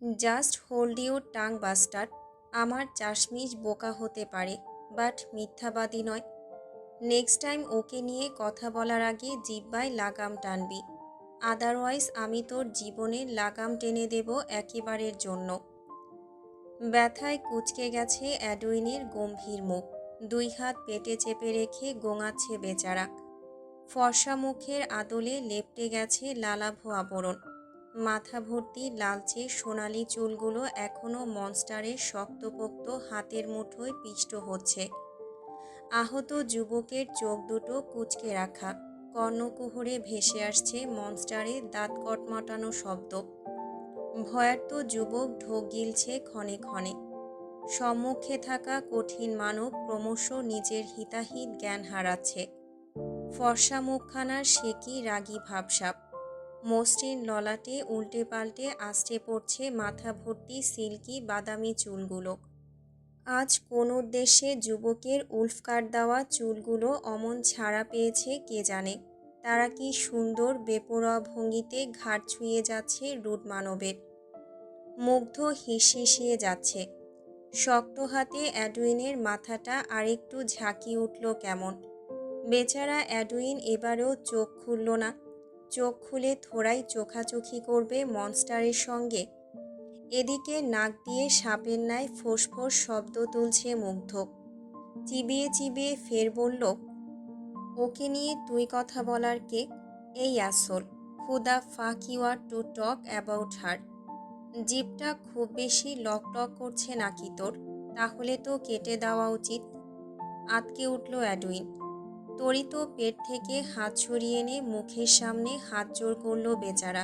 Just hold your tongue bastard. আমার চাশমিশ বোকা হতে পারে, বাট মিথ্যাবাদী নয়। নেক্সট টাইম ওকে নিয়ে কথা বলার আগে জিহ্বায় লাগাম টানবি, আদারওয়াইজ আমি তোর জীবনের লাগাম টেনে দেব একেবারের জন্য। ব্যথায় কুঁচকে গেছে অ্যাডুইনের গম্ভীর মুখ। দুই হাত পেটে চেপে রেখে গোঙাচ্ছে বেচারা। ফর্সা মুখের আদলে লেপ্টে গেছে লালাভ আবরণ। মাথা ভর্তি লালচে সোনালি চুলগুলো এখনও মনস্টারের শক্তপোক্ত হাতের মুঠোয় পিষ্ট হচ্ছে। আহত যুবকের চোখ দুটো কুঁচকে রাখা। কর্ণকুহরে ভেসে আসছে মনস্টারের দাঁত কটমটানো শব্দ। ভয়ার্ত যুবক ঢোক গিলছে ক্ষণে ক্ষণে। সম্মুখে থাকা কঠিন মানব ক্রমশ নিজের হিতাহিত জ্ঞান হারাচ্ছে। ফর্সা মুখখানার সে কি রাগী ভাবসাব। মসৃণ ললাটে উল্টে পাল্টে আষ্টে পড়ছে মাথা ভর্তি সিল্কি বাদামি চুলগুলো। আজ কোন উদ্দেশ্যে যুবকের উল্ফকার দেওয়া চুলগুলো অমন ছাড়া পেয়েছে কে জানে। তারা কি সুন্দর বেপরোয়া ভঙ্গিতে ঘাড় ছুঁয়ে যাচ্ছে রুড মানবের। মুগ্ধ হিসহিসিয়ে যাচ্ছে। শক্ত হাতে অ্যাডুইনের মাথাটা আরেকটু ঝাঁকি উঠল কেমন। বেচারা অ্যাডুইন এবারেও চোখ খুলল না। চোখ খুলে থোড়াই চোখাচোখি করবে মনস্টারের সঙ্গে। এদিকে নাক দিয়ে সাপের ন্যায় ফোঁস-ফোঁস শব্দ তুলছে মুগ্ধ। চিবিয়ে চিবিয়ে ফের বলল, ওকে নিয়ে তুই কথা বলার কে? এই আসল, who the fuck you are to talk about her? জিভটা খুব বেশি লকটক করছে নাকি তোর? তাহলে তো কেটে দেওয়া উচিত। আঁতকে উঠল অ্যাডুইন। তড়িত পেট থেকে হাত সরিয়ে এনে মুখের সামনে হাত জোড় করল বেচারা।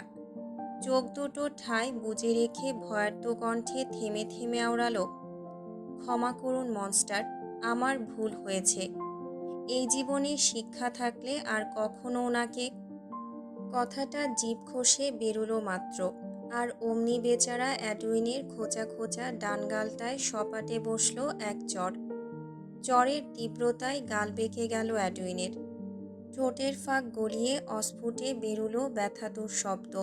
চোখ দুটো ঠায় বুজে রেখে ভয়ার্ত কণ্ঠে থেমে থেমে আওড়ালো, ক্ষমা করুন মনস্টার, আমার ভুল হয়েছে। এই জীবনে শিক্ষা থাকলে আর কখনো ওনাকে। কথাটা জিভ ঘষে বেরোলো মাত্র, আর অমনি বেচারা অ্যাডুইনের খোঁচা খোঁচা ডান গালটায় সপাটে বসল এক চড়। চড়ের তীব্রতায় গাল বেঁকে গেল অ্যাডুইনের। ঠোঁটের ফাঁক গলিয়ে অস্ফুটে বেরুলো ব্যথাতুর শব্দ।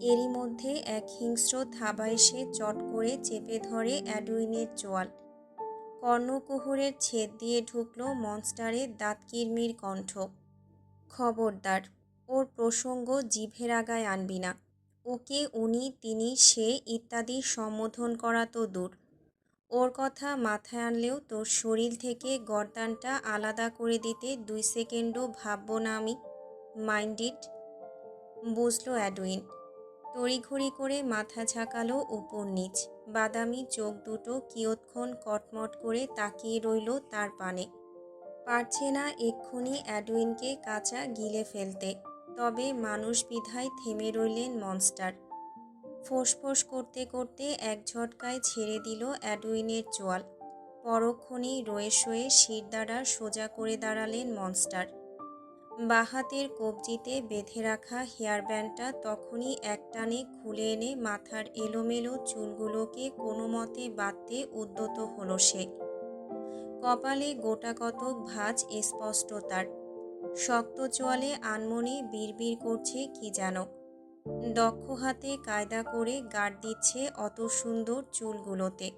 এরই মধ্যে এক হিংস্র থাবা এসে চট করে চেপে ধরে অ্যাডুইনের চোয়াল। কর্ণকুহরের ছেদ দিয়ে ঢুকলো মনস্টারের দাঁতকিরমির কণ্ঠ। খবরদার, ওর প্রসঙ্গ জিভের আগায় আনবি না। ওকে উনি তিনি সে ইত্যাদি সম্বোধন করা তো দূর। ওর কথা মাথায় আনলেও তোর শরীর থেকে গর্দানটা আলাদা করে দিতে 2 সেকেন্ডও ভাবব না আমি। Mind it. বুঝল অ্যাডুইন। তড়িঘড়ি করে মাথা ঝাঁকালো উপর নিচ। বাদামি চোখ দুটো কিয়ৎক্ষণ কটমট করে তাকিয়ে রইল তার পানে। পারছে না এক্ষুনি অ্যাডুইনকে কাঁচা গিলে ফেলতে। তবে মানুষ বিধায় থেমে রইলেন মনস্টার। ফোঁস-ফোঁস করতে করতে এক ঝটকায় ছেড়ে দিল অ্যাডুইনের চোয়াল। পরক্ষণেই রয়ে শয়ে শিরদাঁড়া সোজা করে দাঁড়ালেন মনস্টার। বাহাতের কবজিতে বেঁধে রাখা হেয়ার ব্যান্ডটা তখনই একটানে খুলে এনে মাথার এলোমেলো চুলগুলোকে কোনো মতে বাঁধতে উদ্যত হলো সে। কপালে গোটা কতক ভাঁজ স্পষ্ট তার। শক্ত চোয়ালে আনমনে বিড়বিড় করছে কি যেন। দক্ষ হাতে কায়দা করে গার্ড দিচ্ছে অত সুন্দর চুলগুলোতে।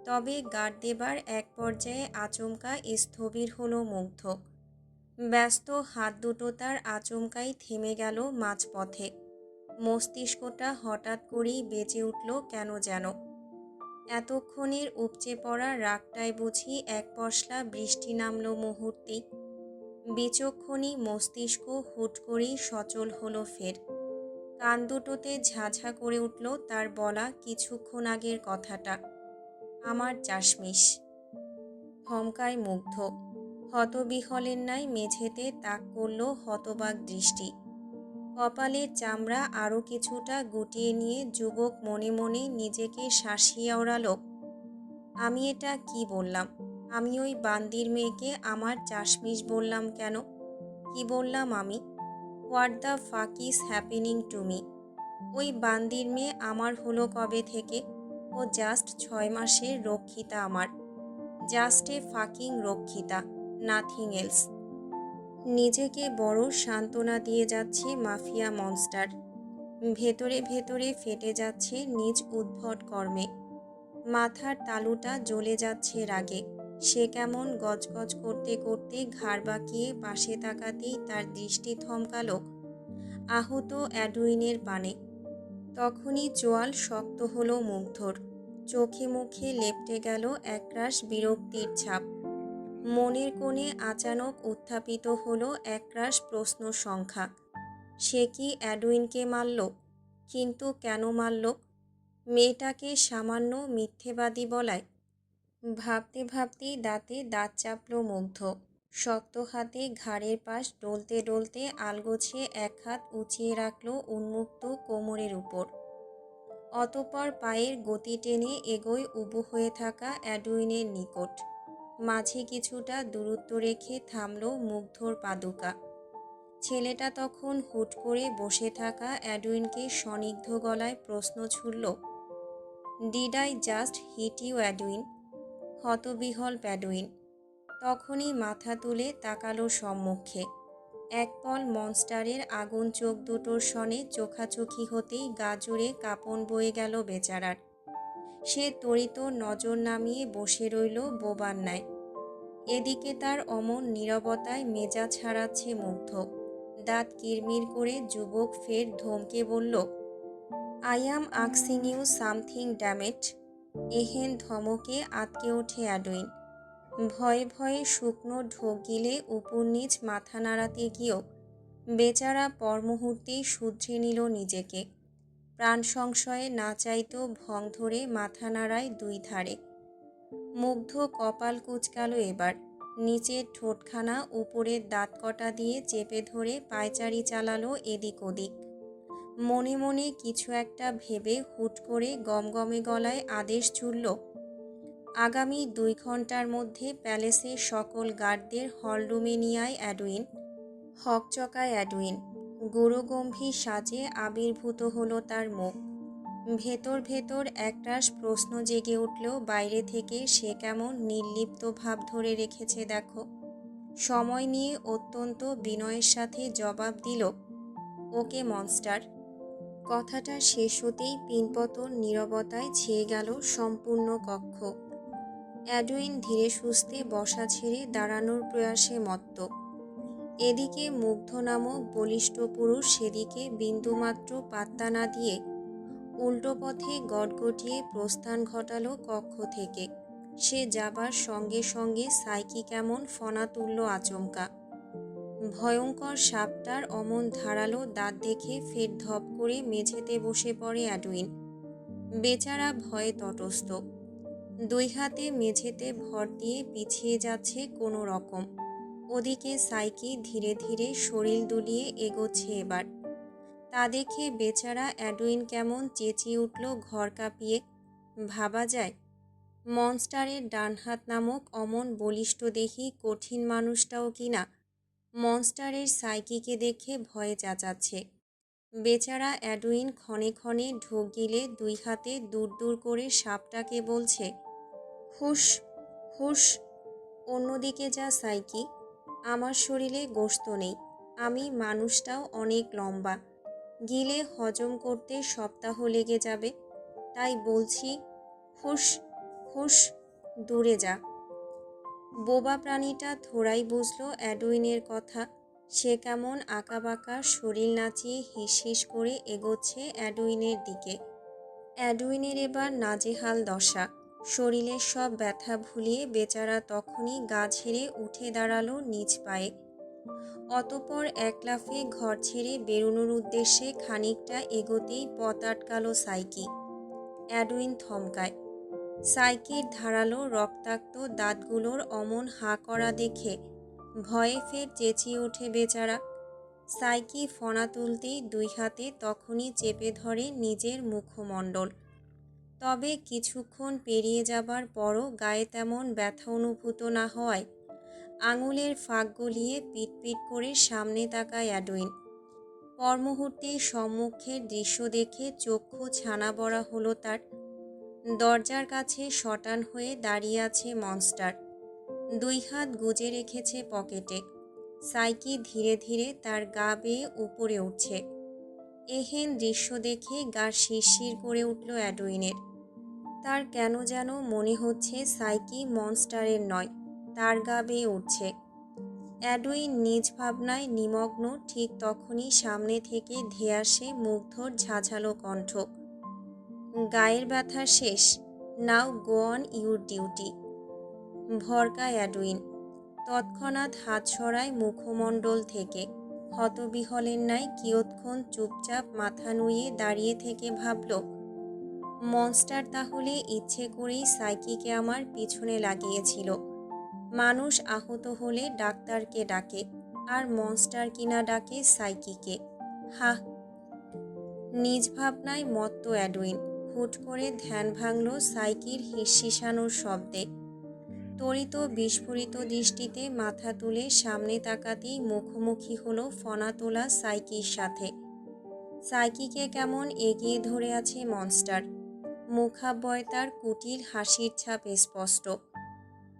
তবে গার্ড দেবার এক পর্যায়ে আচমকা স্থবির হলো মুগ্ধ। ব্যস্ত হাত দুটো তার আচমকাই থেমে গেল মাঝপথে। মস্তিষ্কটা হঠাৎ করেই বেজে উঠল কেন যেন। এতক্ষণের উপচে পড়া রাগটায় বুঝি এক পশলা বৃষ্টি নামল মুহূর্তেই। বিচক্ষণী মস্তিষ্ক হুট করেই সচল হলো ফের। কান দুটোতে ঝাঝা করে উঠল তার বলা কিছুক্ষণ আগের কথাটা, আমার চাশমিশ। থমকায় মুগ্ধ। হতবিহলের ন্যায় মেঝেতে তাক করল হতবাক দৃষ্টি। কপালের চামড়া আরও কিছুটা গুটিয়ে নিয়ে যুবক মনে মনে নিজেকে শাসিয়ে ওড়াল, আমি এটা কি বললাম? আমি ওই বান্দির মেয়েকে আমার চাশমিশ বললাম কেন? কি বললাম আমি? What the fuck is happening to me? ওই বান্দির মেয়ে আমার হলো কবে থেকে? ও জাস্ট 6 মাসের রক্ষিতা আমার। Just a fucking Rakshita, nothing else. নিজেকে বড় সান্ত্বনা দিয়ে যাচ্ছে মাফিয়া মনস্টার। ভেতরে ভেতরে ফেটে যাচ্ছে নিজ উদ্ভট কর্মে। মাথার তালুটা জ্বলে যাচ্ছে রাগে। সে কেমন গজগজ করতে করতে ঘাড় বাঁকিয়ে পাশে তাকাতেই তার দৃষ্টি থমকালো আহত অ্যাডুইনের পানে। তখনই চোয়াল শক্ত হলো মুগ্ধর। চোখে মুখে লেপ্টে গেল একরাশ বিরক্তির ছাপ। মনের কোণে আচানক উত্থাপিত হলো একরাশ প্রশ্ন সংখ্যা। সে কি অ্যাডুইনকে মারল? কিন্তু কেন মারল? মেয়েটাকে সামান্য মিথ্যেবাদী বলায়? ভাবতে ভাবতেই দাঁতে দাঁত চাপল মুগ্ধ। শক্ত হাতে ঘাড়ের পাশ ডলতে ডলতে আলগোছে এক হাত উঁচিয়ে রাখল উন্মুক্ত কোমরের উপর। অতঃপর পায়ের গতি টেনে এগোয় উবু হয়ে থাকা অ্যাডুইনের নিকট। মাঝে কিছুটা দূরত্ব রেখে থামল মুগ্ধর পাদুকা। ছেলেটা তখন হুট করে বসে থাকা অ্যাডুইনকে স্নিগ্ধ গলায় প্রশ্ন ছুড়ল, did I just hit you Edwin? হতবিহ্বল প্যাডুইন তখনই মাথা তুলে তাকালো সম্মুখে। এক পল মনস্টারের আগুন চোখ দুটোর সনে চোখাচোখি হতেই গা জুড়ে কাঁপন বয়ে গেল বেচারার। সে তড়িত নজর নামিয়ে বসে রইল বোবার ন্যায়। এদিকে তার অমন নীরবতায় মেজাজ হারাচ্ছে মুগ্ধ। দাঁত কিরমির করে যুবক ফের ধমকে বলল, I am asking you something dammit. এহেন ধমকে আঁতকে ওঠে অ্যাডুইন। ভয়ে ভয়ে শুকনো ঢোক গিলে উপর নিচ মাথা নাড়াতে গিয়েও বেচারা পর মুহূর্তেই শুধরে নিল নিজেকে। প্রাণ সংশয়ে না চাইতেও ভং ধরে মাথা নাড়ায় দুই ধারে। মুগ্ধ কপাল কুঁচকালো এবার। নিচের ঠোঁটখানা উপরের দাঁত কটা দিয়ে চেপে ধরে পায়চারি চালালো এদিক ওদিক। মনে মনে কিছু একটা ভেবে হুট করে গমগমে গলায় আদেশ ছুড়ল, আগামী 2 ঘন্টার মধ্যে প্যালেসের সকল গার্ডদের হলরুমে নিয়ে আয় অ্যাডুইন। হকচকায় অ্যাডুইন। গুরুগম্ভীর সাজে আবির্ভূত হলো তার মুখ। ভেতর ভেতর একরাশ প্রশ্ন জেগে উঠলেও বাইরে থেকে সে কেমন নির্লিপ্ত ভাব ধরে রেখেছে দেখো। সময় নিয়ে অত্যন্ত বিনয়ের সাথে জবাব দিল, ওকে মনস্টার। কথাটা শেষ হতেই পিনপতন নীরবতায় ছেয়ে গেল সম্পূর্ণ কক্ষ। অ্যাডুইন ধীরে সুস্থে বসা ছেড়ে দাঁড়ানোর প্রয়াসে মত্ত। এদিকে মুগ্ধ নামক বলিষ্ঠ পুরুষ সেদিকে বিন্দুমাত্র পাত্তা না দিয়ে উল্টো পথে গটগটিয়ে প্রস্থান ঘটালো কক্ষ থেকে। সে যাবার সঙ্গে সঙ্গে সাইকি কেমন ফনা তুলল আচমকা। ভয়ঙ্কর সাপটার অমন ধারালো দাঁত দেখে ফের ধপ করে মেঝেতে বসে পড়ে অ্যাডুইন। বেচারা ভয়ে তটস্থ। 2 হাতে মেঝেতে ভর দিয়ে পিছিয়ে যাচ্ছে কোনো রকম। ওদিকে সাইকি ধীরে ধীরে শরীর দুলিয়ে এগোচ্ছে এবার। তা দেখে বেচারা অ্যাডুইন কেমন চেঁচিয়ে উঠল ঘর কাঁপিয়ে। ভাবা যায়, মনস্টারের ডানহাত নামক অমন বলিষ্ঠদেহী কঠিন মানুষটাও কিনা মনস্টারের সাইকিকে দেখে ভয়ে চেঁচাচ্ছে। বেচারা অ্যাডুইন ক্ষণে ক্ষণে ঢোক গিলে 2 হাতে দূর দূর করে সাপটাকে বলছে, হুশ হুশ, অন্যদিকে যা সাইকি, আমার শরীরে গোশত নেই, আমি মানুষটাও অনেক লম্বা, গিলে হজম করতে সপ্তাহ লেগে যাবে, তাই বলছি হুশ হুশ, দূরে যা। বোবা প্রাণীটা থোড়াই বুঝল অ্যাডুইনের কথা। সে কেমন আঁকাবাঁকা শরীর নাচিয়ে হিস হিস করে এগোচ্ছে অ্যাডুইনের দিকে। অ্যাডুইনের এবার নাজেহাল দশা। শরীরের সব ব্যথা ভুলিয়ে বেচারা তখনই গা ঝেড়ে উঠে দাঁড়ালো নিজ পায়ে। অতঃপর এক লাফে ঘর ছেড়ে বেরোনোর উদ্দেশ্যে খানিকটা এগোতেই পথ আটকালো সাইকি। অ্যাডুইন থমকায়। সাইকির ধারালো রক্তাক্ত দাঁতগুলোর অমন হাঁ করা দেখে ভয়ে ফের চেঁচিয়ে ওঠে বেচারা। সাইকি ফনা তুলতেই 2 হাতে তখনই চেপে ধরে নিজের মুখমণ্ডল। তবে কিছুক্ষণ পেরিয়ে যাবার পরও গায়ে তেমন ব্যথা অনুভূত না হওয়ায় আঙুলের ফাঁক গলিয়ে পিটপিট করে সামনে তাকায় অ্যাডুইন। পর মুহূর্তেই সম্মুখের দৃশ্য দেখে চক্ষু ছানা বড়া হলো তার। দরজার কাছে শটান হয়ে দাঁড়িয়ে আছে মনস্টার। 2 হাত গুজে রেখেছে পকেটে। সাইকি ধীরে ধীরে তার গা বেয়ে উপরে উঠছে। এহেন দৃশ্য দেখে গা শিরশির করে উঠল অ্যাডুইনের। তার কেন যেন মনে হচ্ছে সাইকি মনস্টারের নয়, তার গা বেয়ে উঠছে। অ্যাডুইন নিজ ভাবনায় নিমগ্ন, ঠিক তখনই সামনে থেকে ধেয়ে আসে মুগ্ধর ঝাঝালো কণ্ঠ। গায়ের ব্যথা শেষ, নাও গো অন ইউর ডিউটি। ভরকায় অ্যাডুইন, তৎক্ষণাৎ হাত সরায় মুখমণ্ডল থেকে। হতবিহলের ন্যায় কিয়ৎক্ষণ চুপচাপ মাথা নুইয়ে দাঁড়িয়ে থেকে ভাবল, মনস্টার তাহলে ইচ্ছে করেই সাইকিকে আমার পিছনে লাগিয়েছিল। মানুষ আহত হলে ডাক্তারকে ডাকে, আর মনস্টার কিনা ডাকে সাইকিকে। হাহ। নিজ ভাবনায় মত্ত অ্যাডুইন হুট করে ধ্যান ভাঙল সাইকির হিসিসানোর শব্দে। তড়িত বিস্ফোরিত দৃষ্টিতে মাথা তুলে সামনে তাকাতেই মুখোমুখি হলো ফনা তোলা সাইকির সাথে। সাইকিকে কেমন এগিয়ে ধরে আছে মনস্টার, মুখাবয় তার কুটিল হাসির ছাপ স্পষ্ট।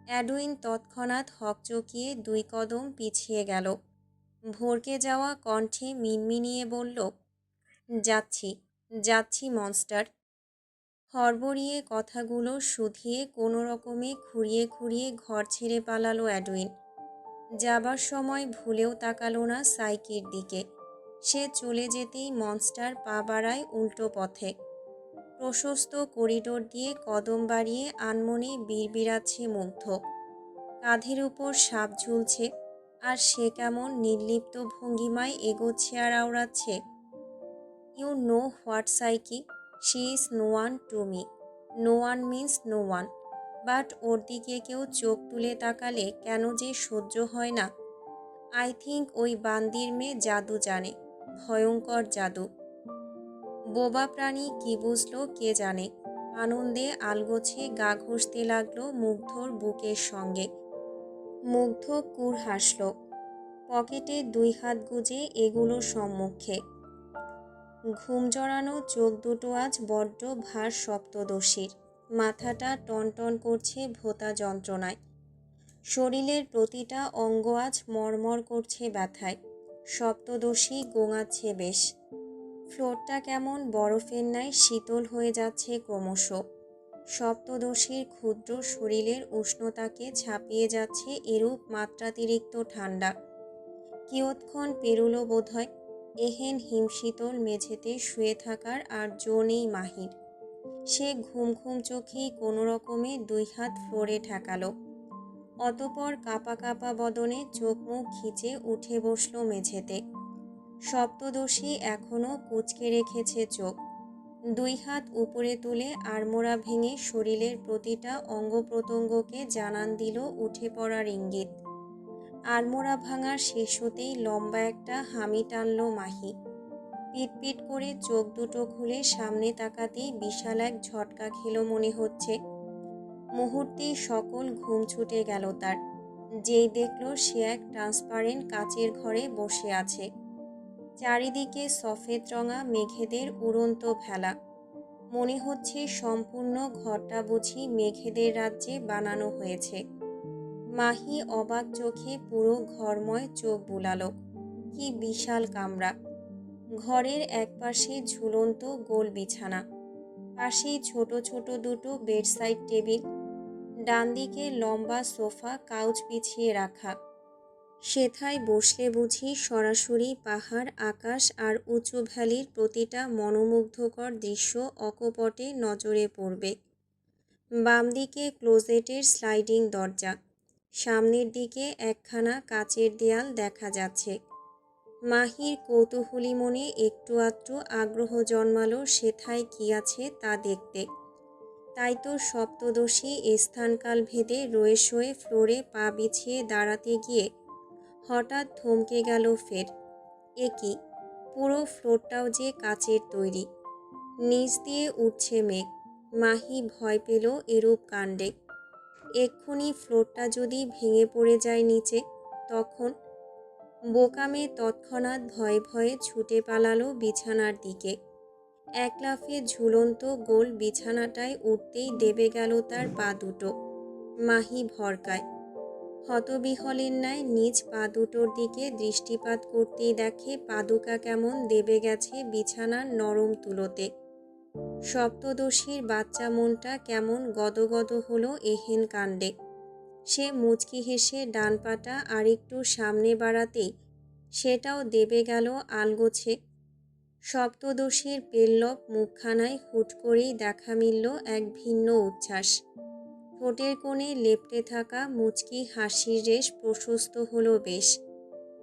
অ্যাডুইন তৎক্ষণাৎ হকচকিয়ে 2 কদম পিছিয়ে গেল। ভরকে যাওয়া কণ্ঠে মিনমিনিয়ে বলল, যাচ্ছি যাচ্ছি মনস্টার। হড়বড়িয়ে কথাগুলো শুধিয়ে কোনো রকমে খুঁড়িয়ে খুঁড়িয়ে ঘর ছেড়ে পালালো অ্যাডুইন। যাবার সময় ভুলেও তাকালো না সাইকির দিকে। সে চলে যেতেই মনস্টার পা বাড়ায় উল্টো পথে। প্রশস্ত করিডোর দিয়ে কদম বাড়িয়ে আনমনে বিড়বিড়াচ্ছে মুগ্ধ। কাঁধের উপর সাপ ঝুলছে, আর সে কেমন নির্লিপ্ত ভঙ্গিমায় এগোচ্ছে আর আওড়াচ্ছে, you know what Psyche, she is no one to me, no one means no one. But ওর দিকে কেউ চোখ তুলে তাকালে কেন যে সহ্য হয় না। আই থিঙ্ক ওই বান্দির মেয়ে জাদু জানে, ভয়ঙ্কর জাদু। বোবা প্রাণী কি বুঝলো কে জানে। আনন্দে আলগোছে গা ঘষতে লাগলো মুগ্ধর বুকের সঙ্গে। মুগ্ধ কুড় হাসল, পকেটে 2 হাত গুজে এগুলো সম্মুখে। ঘুম জড়ানো চোখ দুটো আজ বড্ড ভার সপ্তদশীর। মাথাটা টনটন করছে ভোঁতা যন্ত্রণায়। শরীরের প্রতিটা অঙ্গ আজ মরমর করছে ব্যথায়। সপ্তদশী গোঙাচ্ছে বেশ। ফ্লোরটা কেমন বরফের ন্যায় শীতল হয়ে যাচ্ছে ক্রমশ। সপ্তদশীর ক্ষুদ্র শরীরের উষ্ণতাকে ছাপিয়ে যাচ্ছে এরূপ মাত্রাতিরিক্ত ঠান্ডা। কিয়ৎক্ষণ পেরুল বোধহয়। এহেন হিমশীতল মেঝেতে শুয়ে থাকার আর জো নেই মাহির। সে ঘুম ঘুম চোখেই কোনো রকমে 2 হাত ফ্লোরে ঠেকালো। অতপর কাঁপা কাঁপা বদনে চোখ মুখ খিচে উঠে বসল মেঝেতে। সপ্তদশী এখনও কুঁচকে রেখেছে চোখ। 2 হাত উপরে তুলে আড়মোড়া ভেঙে শরীরের প্রতিটা অঙ্গ প্রত্যঙ্গকে জানান দিল উঠে পড়ার ইঙ্গিত। আড়মোড়া ভাঙার শেষ হতেই লম্বা একটা হামি টানল মাহি। পিটপিট করে চোখ দুটো খুলে সামনে তাকাতেই বিশাল এক ঝটকা খেলো মনে হচ্ছে। মুহূর্তেই সকল ঘুম ছুটে গেল তার। যেই দেখল সে এক ট্রান্সপারেন্ট কাচের ঘরে বসে আছে। চারিদিকে সফেদ রঙা মেঘেদের উড়ন্ত ভেলা। মনে হচ্ছে সম্পূর্ণ ঘরটা বুঝি মেঘেদের রাজ্যে বানানো হয়েছে। মাহি অবাক চোখে পুরো ঘরময় চোখ বুলালো। কি বিশাল কামরা! ঘরের একপাশে ঝুলন্ত গোল বিছানা, পাশেই ছোট ছোট দুটো বেডসাইড টেবিল, ডান দিকে লম্বা সোফা কাউচ বিছিয়ে রাখা। সেথায় বসলে বুঝি সরাসরি পাহাড়, আকাশ আর উঁচু ভ্যালির প্রতিটা মনোমুগ্ধকর দৃশ্য অকপটে নজরে পড়বে। বাম দিকে ক্লোজেটের স্লাইডিং দরজা, সামনের দিকে একখানা কাচের দেয়াল দেখা যাচ্ছে। মাহির কৌতূহলী মনে একটু আধটু আগ্রহ জন্মালো সেথায় কি আছে তা দেখতে। তাই তো সপ্তদশী স্থানকাল ভেদে রয়ে শোয়ে ফ্লোরে পা বিছিয়ে দাঁড়াতে গিয়ে হঠাৎ থমকে গেল ফের। এ কি, পুরো ফ্লোরটাও যে কাচের তৈরি। নিচ দিয়ে উঠছে মেঘ। মাহি ভয় পেল এরূপ কাণ্ডে। এক্ষুনি ফ্লোরটা যদি ভেঙে পড়ে যায় নিচে, তখন? বোকামে তৎক্ষণাৎ ভয়ে ভয়ে ছুটে পালালো বিছানার দিকে। এক লাফে ঝুলন্ত গোল বিছানাটায় উঠতেই দেবে গেল তার পা দুটো। মাহি ভরকায়। হতবিহলের ন্যায় নিজ পা দুটোর দিকে দৃষ্টিপাত করতেই দেখে পাদুকা কেমন দেবে গেছে বিছানার নরম তুলোতে। সপ্তদশীর বাচ্চা মনটা কেমন গদগদ হলো এহেন কাণ্ডে। সে মুচকি হেসে ডান পাটা আরেকটু সামনে বাড়াতেই সেটাও দেবে গেল আলগোছে। সপ্তদশীর পেল্লব মুখখানায় হুট করেই দেখা মিলল এক ভিন্ন উচ্ছ্বাস। ঠোঁটের কোণে লেপ্টে থাকা মুচকি হাসির রেশ প্রশস্ত হলো বেশ।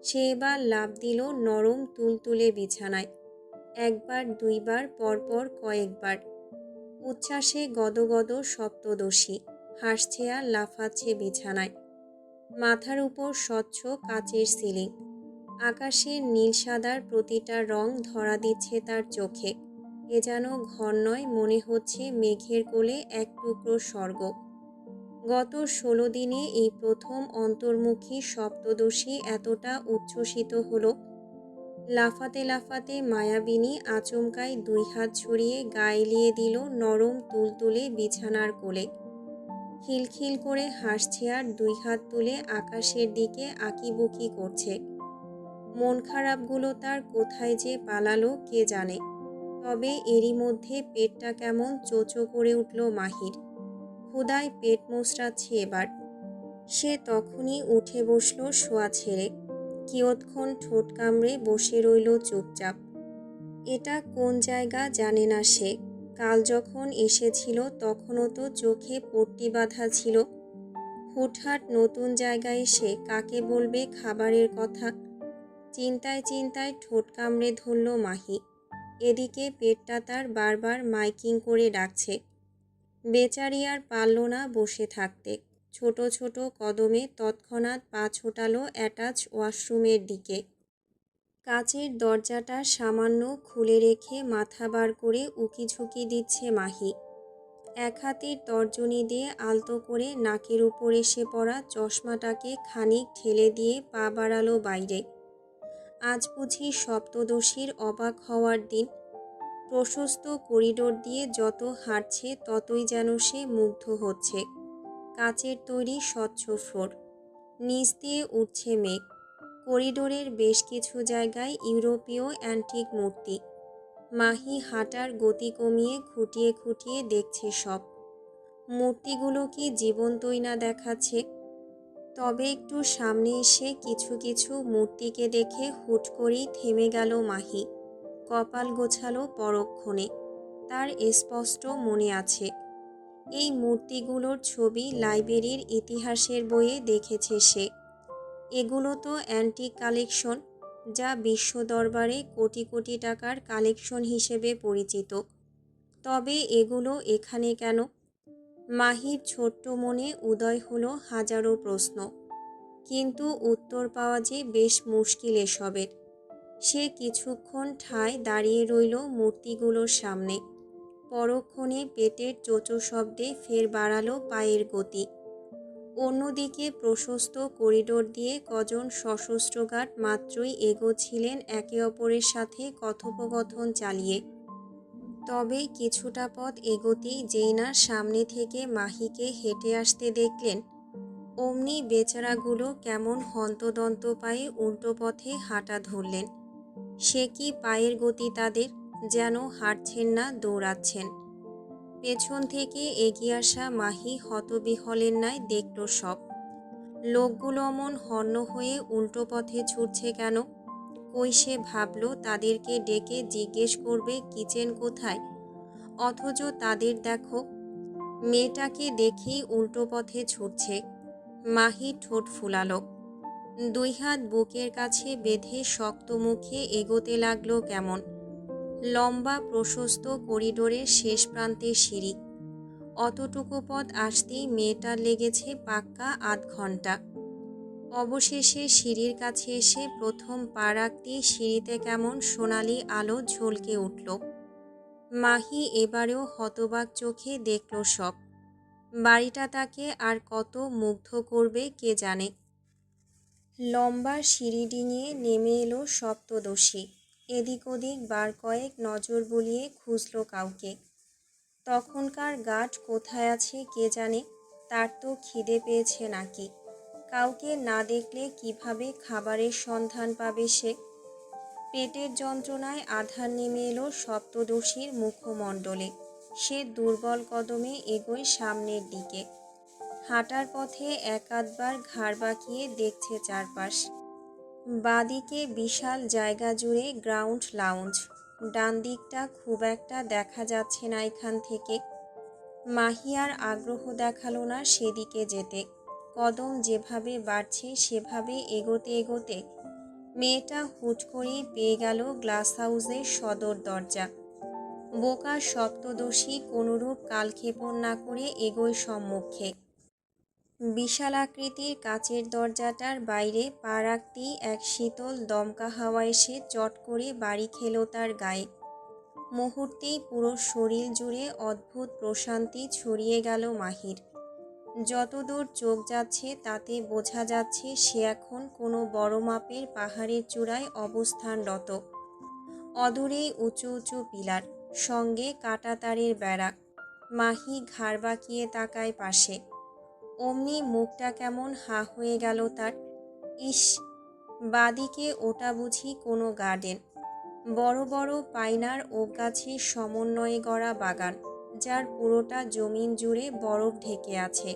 সে এবার লাফ দিল নরম তুলতুলে বিছানায়। একবার দুইবার পরপর কয়েকবার। উচ্ছ্বাসে গদগদ সপ্তদশী হাসছে আর লাফাচ্ছে বিছানায়। মাথার উপর স্বচ্ছ কাচের সিলিং। আকাশের নীল সাদার প্রতিটা রং ধরা দিচ্ছে তার চোখে। এ যেন ঘর নয়, মনে হচ্ছে মেঘের কোলে এক টুকরো স্বর্গ। গত ১৬ দিনে এই প্রথম অন্তর্মুখী সপ্তদশী এতটা উচ্ছ্বসিত হলো। লাফাতে লাফাতে মায়াবিনী আচমকাই ২ হাত ছড়িয়ে গা এলিয়ে দিল নরম তুলতুলে বিছানার কোলে। খিলখিল করে হাসছে আর ২ হাত তুলে আকাশের দিকে আঁকিবুকি করছে। মন খারাপগুলো তার কোথায় যে পালালো কে জানে। তবে এরই মধ্যে পেটটা কেমন চোচো করে উঠল মাহির। ক্ষুধায় পেট মোচড়াচ্ছে এবার। সে তখনই উঠে বসল শোয়া ছেড়ে। কিয়ৎক্ষণ ঠোঁট কামড়ে বসে রইল চুপচাপ। এটা কোন জায়গা জানে না সে। কাল যখন এসেছিল তখনও তো চোখে পট্টি বাঁধা ছিল। হুটহাট নতুন জায়গায় এসে কাকে বলবে খাবারের কথা। চিন্তায় চিন্তায় ঠোঁট কামড়ে ধরল মাহি। এদিকে পেটটা তার বারবার মাইকিং করে ডাকছে। বেচারি আর পারল না বসে থাকতে। ছোট ছোট কদমে তৎক্ষণাৎ পা ছোটালো অ্যাটাচ ওয়াশরুমের দিকে। কাচের দরজাটা সামান্য খুলে রেখে মাথা বার করে উকিঝুঁকি দিচ্ছে মাহি। এক হাতের তর্জনী দিয়ে আলতো করে নাকের উপর এসে পড়া চশমাটাকে খানিক ঠেলে দিয়ে পা বাড়ালো বাইরে। আজ বুঝি সপ্তদশীর অবাক হওয়ার দিন। প্রশস্ত করিডোর দিয়ে যত হাঁটছে ততই যেন সে মুগ্ধ হচ্ছে। কাচের তৈরি স্বচ্ছ ফ্লোর, নিচ দিয়ে উঠছে মেঘ। করিডোরের বেশ কিছু জায়গায় ইউরোপীয় অ্যান্টিক মূর্তি। মাহি হাঁটার গতি কমিয়ে খুঁটিয়ে খুঁটিয়ে দেখছে সব। মূর্তিগুলো কি জীবন্তই না দেখাচ্ছে। তবে একটু সামনে এসে কিছু কিছু মূর্তিকে দেখে হুট করেই থেমে গেল মাহি। কপাল গোছালো পরক্ষণে। তার স্পষ্ট মনে আছে এই মূর্তিগুলোর ছবি লাইব্রেরির ইতিহাসের বইয়ে দেখেছে সে। এগুলো তো অ্যান্টিক কালেকশন, যা বিশ্ব দরবারে কোটি কোটি টাকার কালেকশন হিসেবে পরিচিত। তবে এগুলো এখানে কেন? মাহির ছোট্ট মনে উদয় হলো হাজারো প্রশ্ন, কিন্তু উত্তর পাওয়া যে বেশ মুশকিল এসবের। সে কিছুক্ষণ ঠায় দাঁড়িয়ে রইল মূর্তিগুলোর সামনে। পরক্ষণে পেটের চোচো শব্দে ফের বাড়ালো পায়ের গতি। অন্যদিকে প্রশস্ত করিডোর দিয়ে কজন সশস্ত্র গার্ড মাত্রই এগোচ্ছিলেন একে অপরের সাথে কথোপকথন চালিয়ে। তবে কিছুটা পথ এগোতেই যেই না সামনে থেকে মাহিকে হেঁটে আসতে দেখলেন, অমনি বেচারাগুলো কেমন হন্তদন্ত পায়ে উল্টো পথে হাঁটা ধরলেন। সে কি পায়ের গতি তাদের, যেন হাঁটছেন না দৌড়াচ্ছেন। পেছন থেকে এগিয়ে আসা মাহি হতবিহলের ন্যায় দেখল সব। লোকগুলো অমন হন্য হয়ে উল্টো পথে ছুটছে কেন? কই সে ভাবল তাদেরকে ডেকে জিজ্ঞেস করবে কিচেন কোথায়, অথচ তাদের দেখো মেয়েটাকে দেখেই উল্টো পথে ছুটছে। মাহি ঠোঁট ফুলালো। ২ হাত বুকের কাছে বেঁধে শক্ত মুখে এগোতে লাগলো কেমন। লম্বা প্রশস্ত করিডোরের শেষ প্রান্তে সিঁড়ি। অতটুকু পথ আসতেই মেয়েটার লেগেছে পাক্কা আধ ঘন্টা। অবশেষে সিঁড়ির কাছে এসে প্রথম পা রাখতেই সিঁড়িতে কেমন সোনালি আলো ঝলকে উঠল। মাহি এবারেও হতবাক চোখে দেখল সব। বাড়িটা তাকে আর কত মুগ্ধ করবে কে জানে। লম্বা সিঁড়ি ডিঙিয়ে নেমে এলো সপ্তদশী। এদিক ওদিক বার কয়েক নজর বুলিয়ে খুঁজল কাউকে। তখনকার গার্ড কোথায় আছে কে জানে, তার তো খিদে পেয়েছে নাকি। কাউকে না দেখলে কিভাবে খাবারের সন্ধান পাবে সে? পেটের যন্ত্রণায় আধার নেমে এলো সপ্তদশীর মুখমণ্ডলে। সে দুর্বল কদমে এগোয় সামনের দিকে। হাঁটার পথে এক আধবার ঘাড় বাঁকিয়ে দেখছে চারপাশ। বাঁদিকে বিশাল জায়গা জুড়ে গ্রাউন্ড লাউঞ্জ। ডান দিকটা খুব একটা দেখা যাচ্ছে না এখান থেকে। মাহি আর আগ্রহ দেখালো না সেদিকে যেতে। কদম যেভাবে বাড়ছে সেভাবে এগোতে এগোতে মেয়েটা হুট করেই পেয়ে গেল গ্লাস হাউসের সদর দরজা। বোকা সপ্তদশী কোনরূপ কালক্ষেপণ না করে এগোয় সম্মুখে। বিশাল আকৃতির কাচের দরজাটার বাইরে পা রাখতেই এক শীতল দমকা হাওয়া এসে চট করে বাড়ি খেল তার গায়ে। মুহূর্তেই পুরো শরীর জুড়ে অদ্ভুত প্রশান্তি ছড়িয়ে গেল মাহির। যতদূর চোখ যাচ্ছে তাতে বোঝা যাচ্ছে সে এখন কোনো বড় মাপের পাহাড়ের চূড়ায় অবস্থানরত। অদূরেই উঁচু উঁচু পিলার, সঙ্গে কাঁটাতারের বেড়া। মাহি ঘাড় বাঁকিয়ে তাকায় পাশে। অমনি মুখটা কেমন হা হয়ে গেল তার। ইস, বাদিকে ওটা বুঝি কোনো গার্ডেন। বড় বড় পাইনার ওক গাছের সমন্বয়ে গড়া বাগান, যার পুরোটা জমিন জুড়ে বরফ ঢেকে আছে।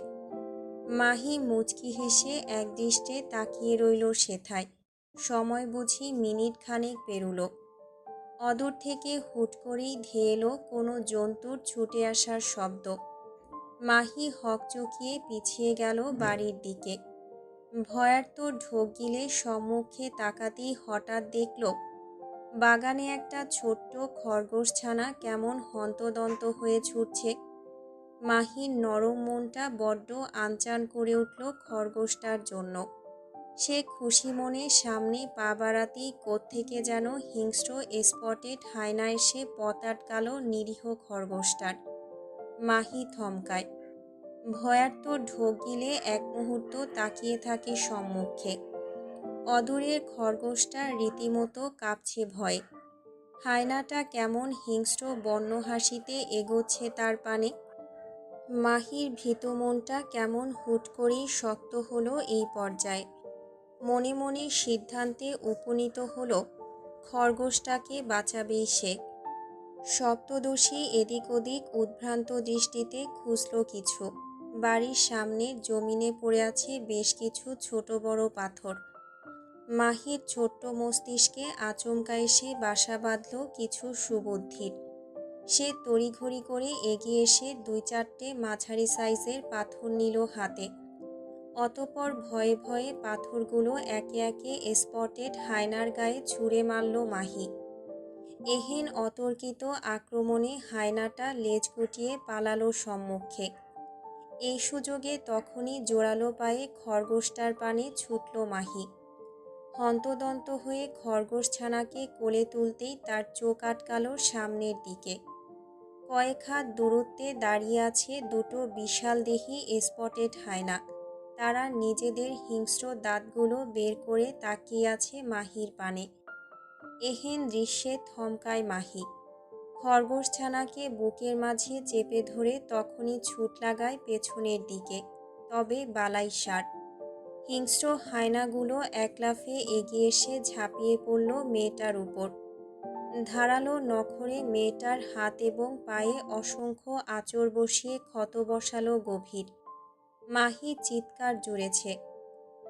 মাহি মুচকি হেসে একদৃষ্টে তাকিয়ে রইল সেথায়। সময় বুঝি মিনিট খানেক পেরুল। অদূর থেকে হুট করেই ধেয়ে এলো কোনো জন্তুর ছুটে আসার শব্দ। মাহি হকচকিয়ে পিছিয়ে গেল বাড়ির দিকে। ভয়ার্ত ঢোক গিলে সম্মুখে তাকাতেই হঠাৎ দেখল বাগানে একটা ছোট্ট খরগোশছানা কেমন হন্তদন্ত হয়ে ছুটছে। মাহির নরম মনটা বড্ড আনচান করে উঠল খরগোশটার জন্য। সে খুশি মনে সামনে পা বাড়াতেই কোত্থেকে যেন হিংস্র স্পটেড হায়না এসে পথ আটকাল নিরীহ খরগোশটার। মাহি থমকায়। ভয়ার্ত ঢোক গিলে এক মুহূর্ত তাকিয়ে থাকে সম্মুখে। অদূরের খরগোশটা রীতিমতো কাঁপছে ভয়ে। হায়নাটা কেমন হিংস্র বন্য হাসিতে এগোচ্ছে তার পানে। মাহির ভীতু মনটা কেমন হুট করেই শক্ত হলো এই পর্যায়ে। মনে মনে সিদ্ধান্তে উপনীত হলো খরগোশটাকে বাঁচাবেই সে। সপ্তদশী এদিক ওদিক উদ্ভ্রান্ত দৃষ্টিতে খুঁজল কিছু। বাড়ির সামনের জমিনে পড়ে আছে বেশ কিছু ছোট বড় পাথর। মাহির ছোট্ট মস্তিষ্কে আচমকা এসে বাসা বাঁধল কিছু সুবুদ্ধির। সে তড়িঘড়ি করে এগিয়ে এসে ২-৪টে মাঝারি সাইজের পাথর নিল হাতে। অতঃপর ভয়ে ভয়ে পাথরগুলো একে একে স্পটেড হায়নার গায়ে ছুঁড়ে মারল মাহি। এহেন অতর্কিত আক্রমণে হায়নাটা লেজ গুটিয়ে পালালো সম্মুখে। এই সুযোগে তখনই জোরালো পায়ে খরগোশটার পানে ছুটল মাহি। হন্তদন্ত হয়ে খরগোশছানাকে কোলে তুলতেই তার চোখ আটকাল সামনের দিকে। কয়েক হাত দূরত্বে দাঁড়িয়ে আছে দুটো বিশালদেহী স্পটেড হায়না। তারা নিজেদের হিংস্র দাঁতগুলো বের করে তাকিয়ে আছে মাহির পানে। এহেন দৃশ্যে থমকায় মাহি। খরগোশছানাকে বুকের মাঝে চেপে ধরে তখনই ছুট লাগায় পেছনের দিকে। তবে বালাই ষাঁড়। হিংস্র হায়নাগুলো এক লাফে এগিয়ে এসে ঝাঁপিয়ে পড়ল মেয়েটার উপর। ধারালো নখরে মেয়েটার হাত এবং পায়ে অসংখ্য আঁচড় বসিয়ে ক্ষত বসালো গভীর। মাহি চিৎকার জুড়েছে,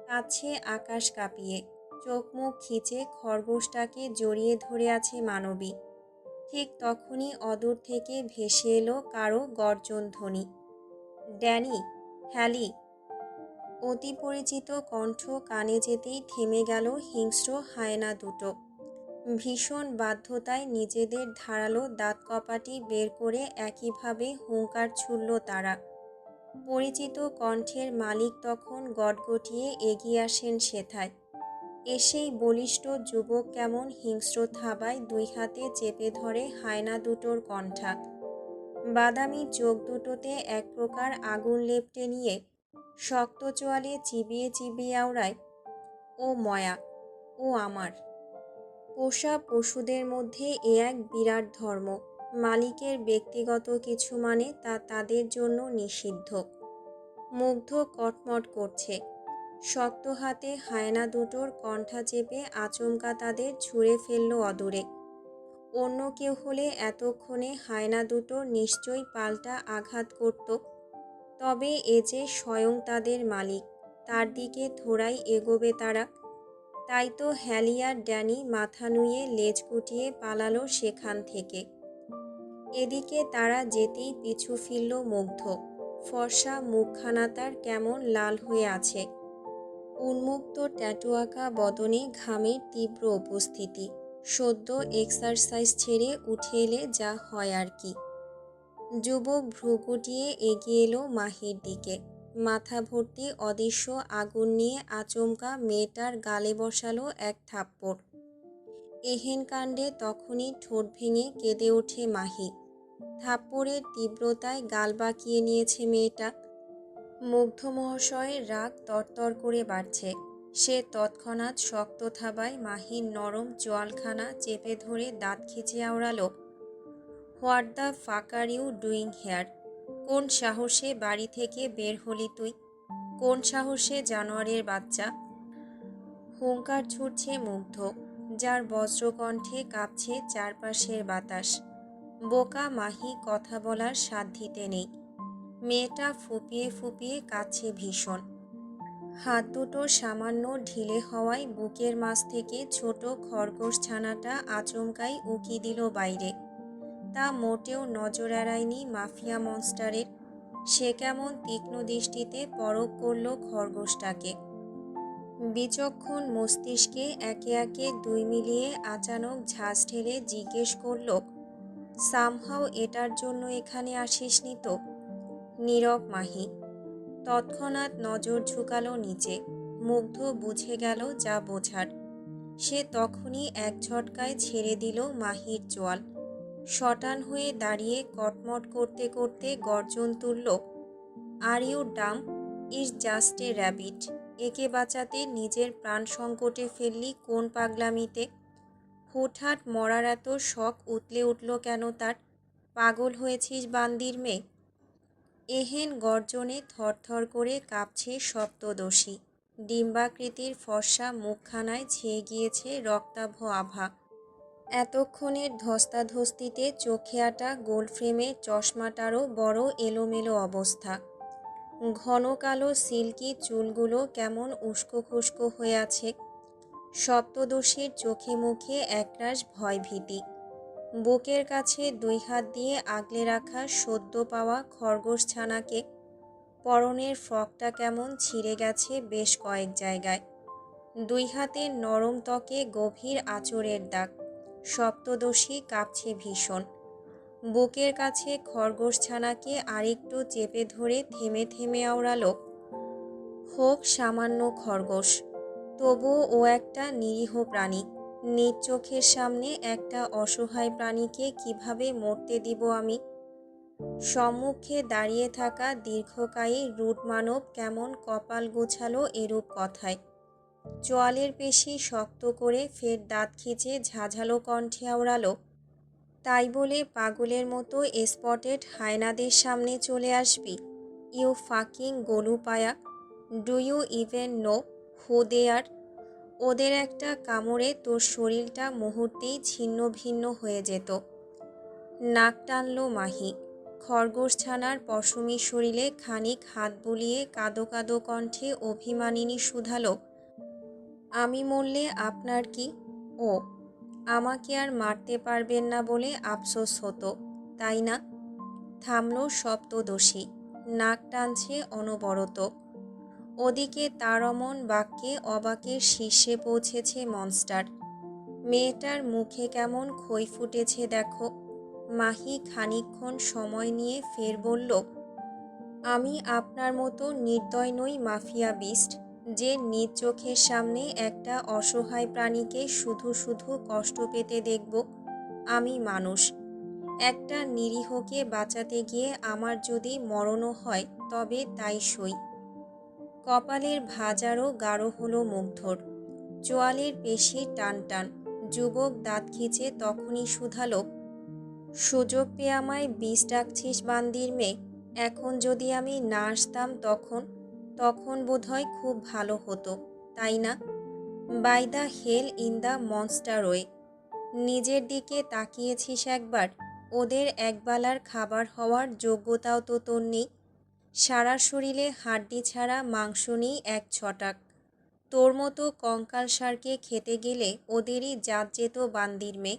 কাছে আকাশ কাঁপিয়ে। চোখ মুখ খিচে খরগোশটাকে জড়িয়ে ধরে আছে মানবী। ঠিক তখনই অদূর থেকে ভেসে এলো কারো গর্জন ধ্বনি। Danny, Hailey. অতি পরিচিত কণ্ঠ কানে যেতেই থেমে গেল হিংস্র হায়না দুটো। ভীষণ বাধ্যতায় নিজেদের ধারালো দাঁত কপাটি বের করে একইভাবে হুঙ্কার ছুড়ল তারা। পরিচিত কণ্ঠের মালিক তখন গটগটিয়ে এগিয়ে আসেন সেথায়। এসেই বলিষ্ঠ যুবক কেমন হিংস্র থাবায় দুই হাতে চেপে ধরে হায়না দুটোর কণ্ঠা। বাদামি চোখ দুটোতে এক প্রকার আগুন লেপ্টে নিয়ে শক্ত চোয়ালে চিবিয়ে চিবিয়ে আওড়ায়, ও ময়া, ও আমার। পোষা পশুদের মধ্যে এ এক বিরাট ধর্ম। মালিকের ব্যক্তিগত কিছু মানে তা তাদের জন্য নিষিদ্ধ। মুগ্ধ কটমট করছে। শক্ত হাতে হায়না দুটোর কণ্ঠা চেপে আচমকা তাদের ছুঁড়ে ফেলল অদূরে। অন্য কেউ হলে এতক্ষণে হায়না দুটো নিশ্চয়ই পাল্টা আঘাত করত। তবে এ যে স্বয়ং তাদের মালিক, তার দিকে থোড়াই এগোবে তারা। তাই তো হ্যালি আর ড্যানি মাথা নুয়ে লেজ গুটিয়ে পালালো সেখান থেকে। এদিকে তারা যেতেই পিছু ফিরল মুগ্ধ। ফর্সা মুখখানা তার কেমন লাল হয়ে আছে। উন্মুক্ত ট্যাটু আঁকা বদনে ঘামের তীব্র উপস্থিতি। সদ্য এক্সারসাইজ ছেড়ে উঠে এলে যা হয় আর কি। যুবক ভ্রু গুটিয়ে এগিয়ে এলো মাহির দিকে। মাথা ভর্তি অদৃশ্য আগুন নিয়ে আচমকা মেয়েটার গালে বসালো এক থাপ্পড়। এহেন কাণ্ডে তখনই ঠোঁট ভেঙে কেঁদে ওঠে মাহি। থাপ্পড়ের তীব্রতায় গাল বাঁকিয়ে নিয়েছে মেয়েটা। মুগ্ধ মহাশয়ের রাগ তরতর করে বাড়ছে। সে তৎক্ষণাৎ শক্ত থাবায় মাহির নরম চোয়ালখানা চেপে ধরে দাঁত খিচে আওড়ালো, what the fuck are you doing here? কোন সাহসে বাড়ি থেকে বের হলি তুই? কোন সাহসে জানোয়ারের বাচ্চা? হুঙ্কার ছুটছে মুগ্ধ, যার বজ্রকণ্ঠে কাঁপছে চারপাশের বাতাস। বোকা মাহি কথা বলার সাধ্যিতে নেই। মেয়েটা ফুপিয়ে ফুপিয়ে কাঁদছে ভীষণ। হাত দুটো সামান্য ঢিলে হওয়ায় বুকের মাঝ থেকে ছোট খরগোশ ছানাটা আচমকাই উকি দিল বাইরে। তা মোটেও নজর এড়ায়নি মাফিয়া মনস্টারের। সে কেমন তীক্ষ্ণ দৃষ্টিতে পরখ করল খরগোশটাকে। বিচক্ষণ মস্তিষ্কে একে একে দুই মিলিয়ে আচানক ঝাঁজ ঢেলে জিজ্ঞেস করল, সামহাও এটার জন্য এখানে আসিসনি তো? নীরব মাহি। তৎক্ষণাৎ নজর ঝুঁকালো নিচে। মুগ্ধ বুঝে গেল যা বোঝার। সে তখনই এক ঝটকায় ছেড়ে দিল মাহির চোয়াল। শটান হয়ে দাঁড়িয়ে কটমট করতে করতে গর্জন তুলল, are you Dam? Is just a rabbit. একে বাঁচাতে নিজের প্রাণ সংকটে ফেললি কোন পাগলামিতে? হুটহাট মরার এত শখ উতলে উঠল কেন তার? পাগল হয়েছিস বান্দির মেয়ে? এহেন গর্জনে থরথর করে কাঁপছে সপ্তদশী। ডিম্বাকৃতির ফর্সা মুখখানায় ছেয়ে গিয়েছে রক্তাভ আভা। এতক্ষণের ধস্তাধস্তিতে চোখে আটা গোল ফ্রেমের চশমাটারও বড় এলোমেলো অবস্থা। ঘন কালো সিল্কি চুলগুলো কেমন উস্কো খুস্কো হয়ে আছে। সপ্তদশীর চোখে মুখে একরাশ ভয়ভীতি। বুকের কাছে দুই হাত দিয়ে আগলে রাখা সদ্য পাওয়া খরগোশ ছানাকে। পরনের ফ্রকটা কেমন ছিঁড়ে গেছে বেশ কয়েক জায়গায়। দুই হাতের নরম ত্বকে গভীর আঁচড়ের দাগ। সপ্তদশী কাঁপছে ভীষণ। বুকের কাছে খরগোশ ছানাকে আরেকটু চেপে ধরে থেমে থেমে আওড়ালো, হোক সামান্য খরগোশ, তবুও ও একটা নিরীহ প্রাণী। নিজ চোখের সামনে একটা অসহায় প্রাণীকে কিভাবে মরতে দিব আমি? সম্মুখে দাঁড়িয়ে থাকা দীর্ঘকায়ী রুড মানব কেমন কপাল গোছালো এরূপ কথায়। চোয়ালের পেশি শক্ত করে ফের দাঁত খিচে ঝাঝালো কণ্ঠে আওড়ালো, তাই বলে পাগলের মতো স্পটেড হায়নাদের সামনে চলে আসবি? ইউ ফাকিং গোলু পায়া! Do you even know who they are? ওদের একটা কামড়ে তোর শরীরটা মুহূর্তেই ছিন্ন ভিন্ন হয়ে যেত। নাক টানল মাহি। খরগোশ ছানার পশমী শরীরে খানিক হাত বুলিয়ে কাদো কাদো কণ্ঠে অভিমানিনী শুধালো, আমি মরলে আপনার কি? ও, আমাকে আর মারতে পারবেন না বলে আফসোস হতো, তাই না? থামল সপ্তদশী। নাক টানছে অনবরত। ওদিকে তার অমন বাক্যে অবাকের শীর্ষে পৌঁছেছে মনস্টার। মেয়েটার মুখে কেমন খই ফুটেছে দেখো। মাহি খানিকক্ষণ সময় নিয়ে ফের বলল, আমি আপনার মতো নির্দয় নই মাফিয়া বিস্ট, যে নিজ চোখের সামনে একটা অসহায় প্রাণীকে শুধু শুধু কষ্ট পেতে দেখব। আমি মানুষ। একটা নিরীহকে বাঁচাতে গিয়ে আমার যদি মরণও হয় তবে তাই সই। কপালের ভাঁজ আরও গাঢ় হলো মুগ্ধর। চোয়ালের পেশি টান টান। যুবক দাঁত খিচে তখনই শুধালো, সুযোগ পেয়ে আমায় বিষ ডাকছিস বান্দির মেয়ে? এখন যদি আমি না আসতাম তখন বোধহয় খুব ভালো হতো, তাই না? By the hell in the monster way. নিজের দিকে তাকিয়েছিস একবার? ওদের একবেলার খাবার হওয়ার যোগ্যতাও তো তোর নেই। সারা শরীরে হাড্ডি ছাড়া মাংস নেই এক ছটাক। তোর মতো কঙ্কালসারকে খেতে গেলে ওদেরই জাত যেত বান্দির মেয়ে।